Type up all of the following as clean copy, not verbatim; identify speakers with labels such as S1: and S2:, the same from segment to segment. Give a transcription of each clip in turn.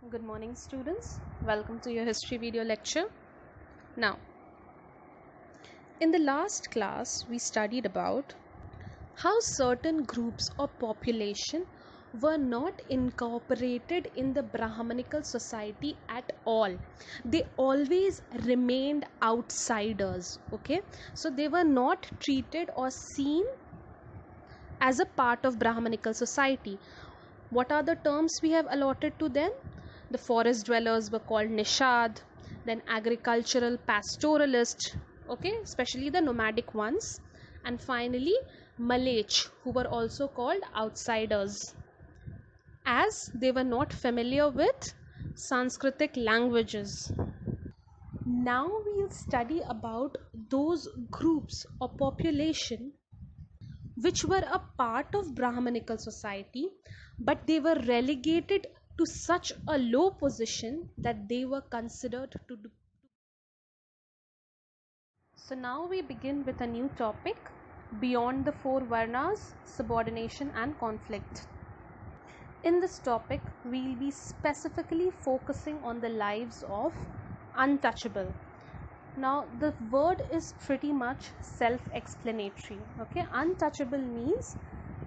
S1: Good morning, students. Welcome to your history video lecture. Now, in the last class, we studied about how certain groups or population were not incorporated in the Brahmanical society at all. They always remained outsiders. Okay, so they were not treated or seen as a part of Brahmanical society. What are the terms we have allotted to them? The forest dwellers were called Nishad, then agricultural pastoralists, okay, especially the nomadic ones, and finally Malech, who were also called outsiders, as they were not familiar with Sanskritic languages. Now we'll study about those groups or population which were a part of Brahmanical society, but they were relegated to such a low position that they were considered to do. So now we begin with a new topic, beyond the four Varnas, subordination and conflict. In this topic, we'll be specifically focusing on the lives of untouchable. Now the word is pretty much self-explanatory. Okay, untouchable means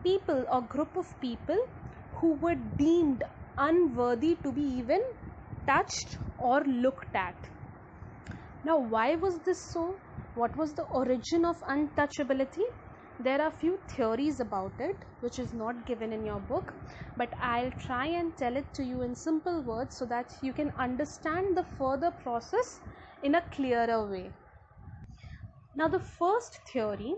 S1: people or group of people who were deemed unworthy to be even touched or looked at. Now why was this so? What was the origin of untouchability? There are few theories about it which is not given in your book, but I'll try and tell it to you in simple words so that you can understand the further process in a clearer way. Now the first theory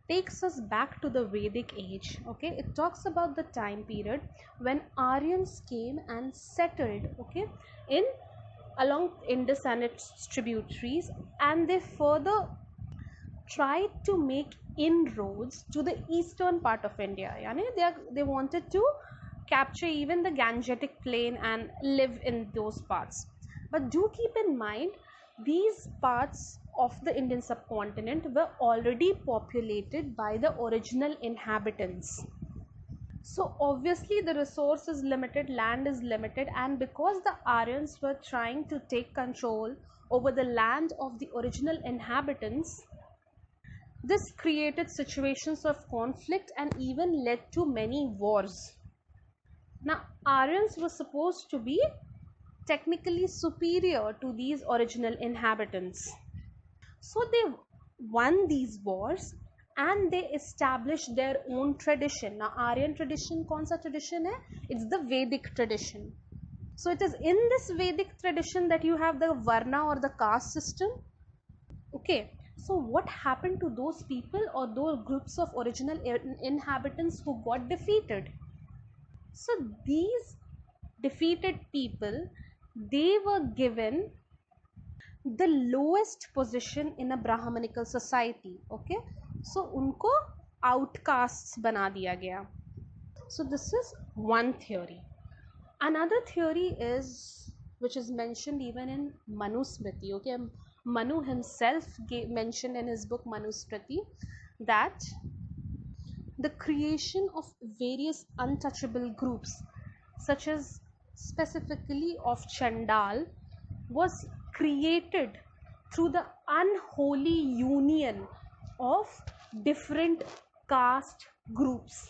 S1: takes us back to the Vedic age. Okay, it talks about the time period when Aryans came and settled, okay, in along Indus and its tributaries, and they further tried to make inroads to the eastern part of India. They wanted to capture even the Gangetic plain and live in those parts. But do keep in mind, these parts of the Indian subcontinent were already populated by the original inhabitants. So obviously the resource is limited, land is limited, and because the Aryans were trying to take control over the land of the original inhabitants, this created situations of conflict and even led to many wars. Now, Aryans were supposed to be technically superior to these original inhabitants. So they won these wars and they established their own tradition. Now, Aryan tradition, kaun sa tradition hai? It's the Vedic tradition. So it is in this Vedic tradition that you have the Varna or the caste system. Okay, so what happened to those people or those groups of original inhabitants who got defeated? So these defeated people, they were given the lowest position in a Brahmanical society. Okay, so unko outcasts bana diya gaya. So this is one theory. Another theory is, which is mentioned even in Manusmriti. Okay, Manu himself mentioned in his book Manusmriti that the creation of various untouchable groups, such as specifically of Chandal, was created through the unholy union of different caste groups.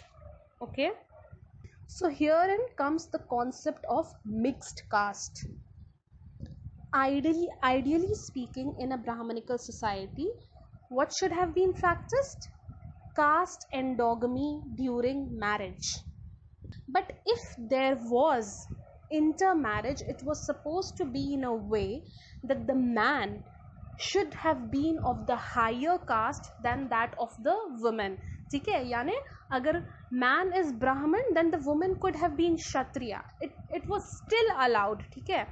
S1: Okay, so herein comes the concept of mixed caste. Ideally speaking, in a Brahmanical society, what should have been practiced? Caste endogamy during marriage. But if there was intermarriage, it was supposed to be in a way that the man should have been of the higher caste than that of the woman. ठीक है, यानी अगर man is Brahman, then the woman could have been Kshatriya. It was still allowed. ठीक है,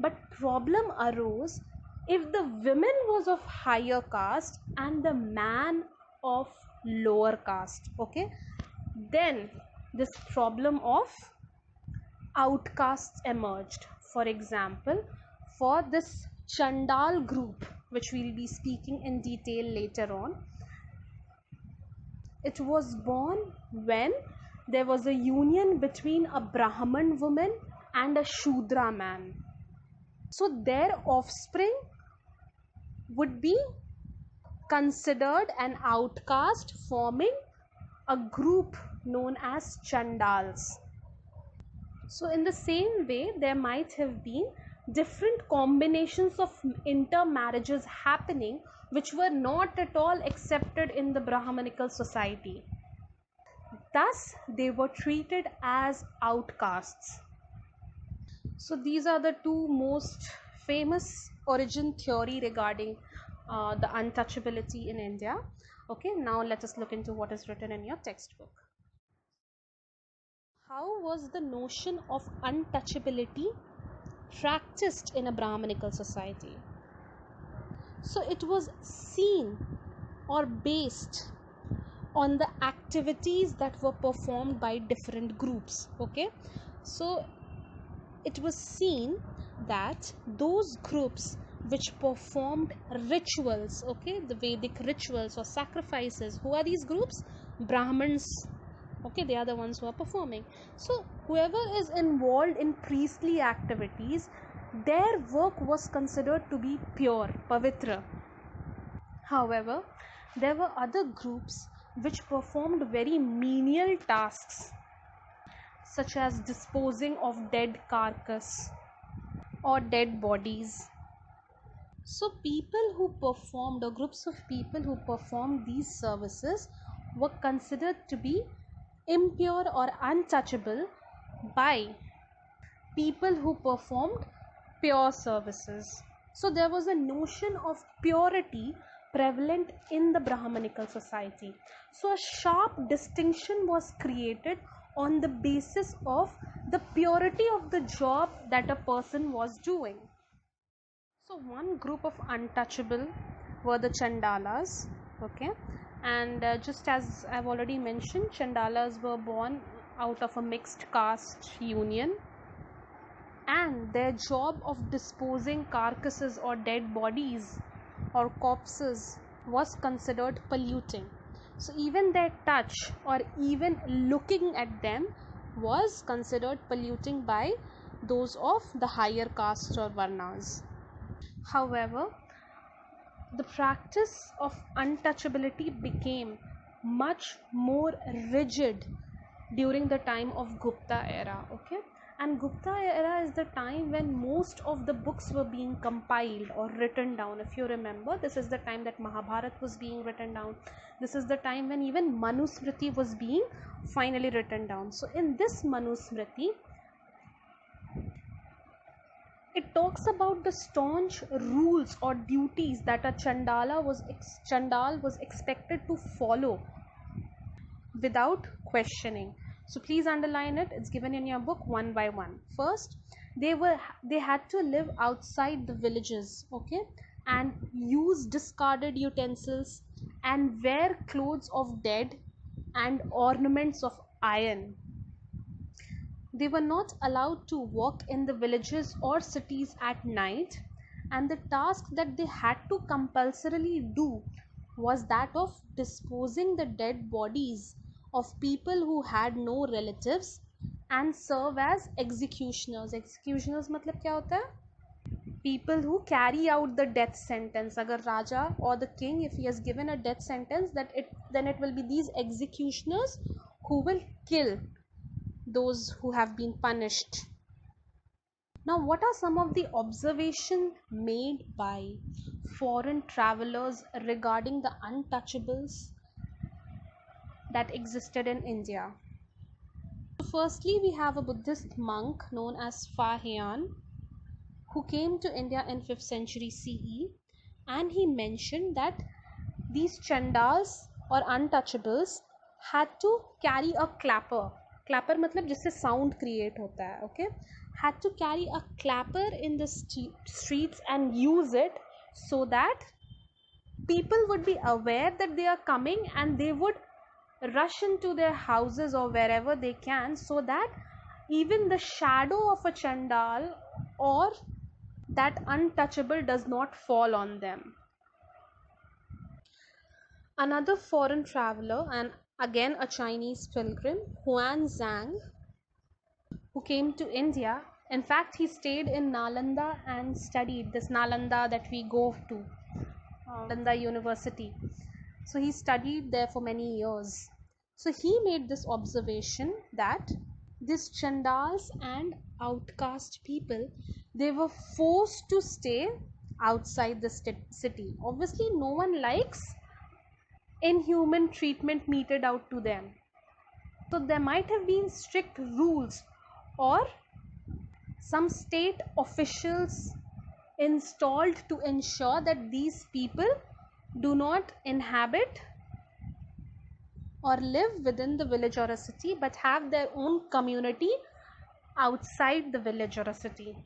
S1: but problem arose if the woman was of higher caste and the man of lower caste. Okay, then this problem of outcasts emerged. For example, for this Chandal group, which we'll be speaking in detail later on, it was born when there was a union between a Brahman woman and a Shudra man. So their offspring would be considered an outcast, forming a group known as Chandals. So in the same way, there might have been different combinations of intermarriages happening which were not at all accepted in the Brahmanical society. Thus, they were treated as outcasts. So these are the two most famous origin theory regarding the untouchability in India. Okay, now let us look into what is written in your textbook. How was the notion of untouchability practiced in a Brahmanical society? So it was seen or based on the activities that were performed by different groups. Okay, so it was seen that those groups which performed rituals, okay, the Vedic rituals or sacrifices, who are these groups? Brahmins. Okay, they are the ones who are performing. So whoever is involved in priestly activities, their work was considered to be pure, pavitra. However, there were other groups which performed very menial tasks, such as disposing of dead carcass or dead bodies. So people who performed, or groups of people who performed these services, were considered to be impure or untouchable by people who performed pure services. So there was a notion of purity prevalent in the Brahmanical society. So a sharp distinction was created on the basis of the purity of the job that a person was doing. So one group of untouchable were the Chandalas. Okay, and just as I've already mentioned, Chandalas were born out of a mixed caste union, and their job of disposing carcasses or dead bodies or corpses was considered polluting. So even their touch or even looking at them was considered polluting by those of the higher caste or varnas. However, the practice of untouchability became much more rigid during the time of Gupta era. Okay, and Gupta era is the time when most of the books were being compiled or written down. If you remember, this is the time that Mahabharata was being written down. This is the time when even Manusmriti was being finally written down. So in this Manusmriti, it talks about the staunch rules or duties that a Chandal was expected to follow without questioning. So please underline it. It's given in your book one by one. First, they had to live outside the villages, okay, and use discarded utensils and wear clothes of dead and ornaments of iron. They were not allowed to walk in the villages or cities at night, and the task that they had to compulsorily do was that of disposing the dead bodies of people who had no relatives and serve as executioners. Executioners मतलब क्या होता है? People who carry out the death sentence. अगर राजा or the king, if he has given a death sentence, then it will be these executioners who will kill those who have been punished. Now, what are some of the observations made by foreign travelers regarding the untouchables that existed in India? Firstly, we have a Buddhist monk known as Fa Hien, who came to India in 5th century CE, and he mentioned that these Chandals or untouchables had to carry a clapper. Clapper मतलब जिससे sound create होता है, okay? Had to carry a clapper in the streets and use it so that people would be aware that they are coming and they would rush into their houses or wherever they can, so that even the shadow of a Chandal or that untouchable does not fall on them. Another foreign traveler, and again a Chinese pilgrim, Huan Zhang, who came to India In fact, he stayed in Nalanda and studied this Nalanda that we go to, Nalanda University. So he studied there for many years. So he made this observation that these Chandals and outcast people, they were forced to stay outside the city. Obviously, no one likes inhuman treatment meted out to them. So there might have been strict rules or some state officials installed to ensure that these people do not inhabit or live within the village or a city, but have their own community outside the village or a city.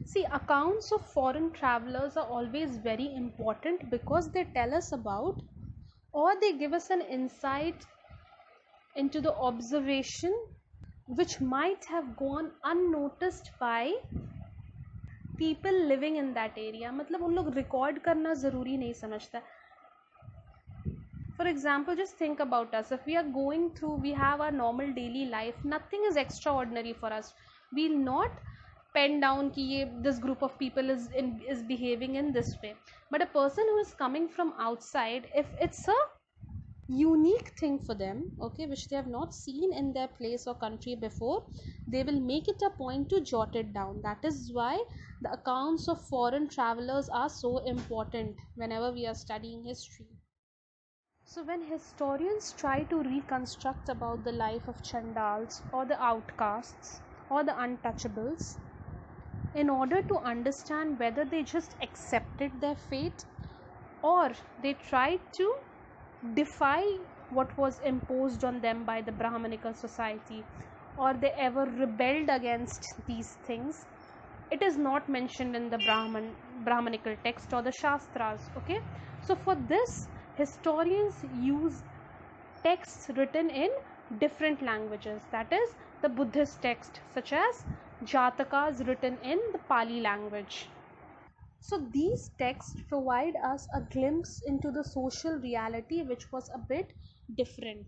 S1: See, accounts of foreign travelers are always very important because they tell us about, or they give us an insight into the observation which might have gone unnoticed by people living in that area. मतलब उन लोग record करना ज़रूरी नहीं समझता. For example, just think about us. If we are going through, we have our normal daily life, nothing is extraordinary for us. We'll not pen down कि ये this group of people is behaving in this way. But a person who is coming from outside, if it's a unique thing for them, okay, which they have not seen in their place or country before, they will make it a point to jot it down. That is why the accounts of foreign travelers are so important whenever we are studying history. So when historians try to reconstruct about the life of Chandals or the outcasts or the untouchables, in order to understand whether they just accepted their fate or they tried to defy what was imposed on them by the Brahmanical society, or they ever rebelled against these things, it is not mentioned in the Brahmanical text or the Shastras. Okay, so for this, historians use texts written in different languages, that is the Buddhist text such as Jatakas written in the Pali language. So these texts provide us a glimpse into the social reality which was a bit different.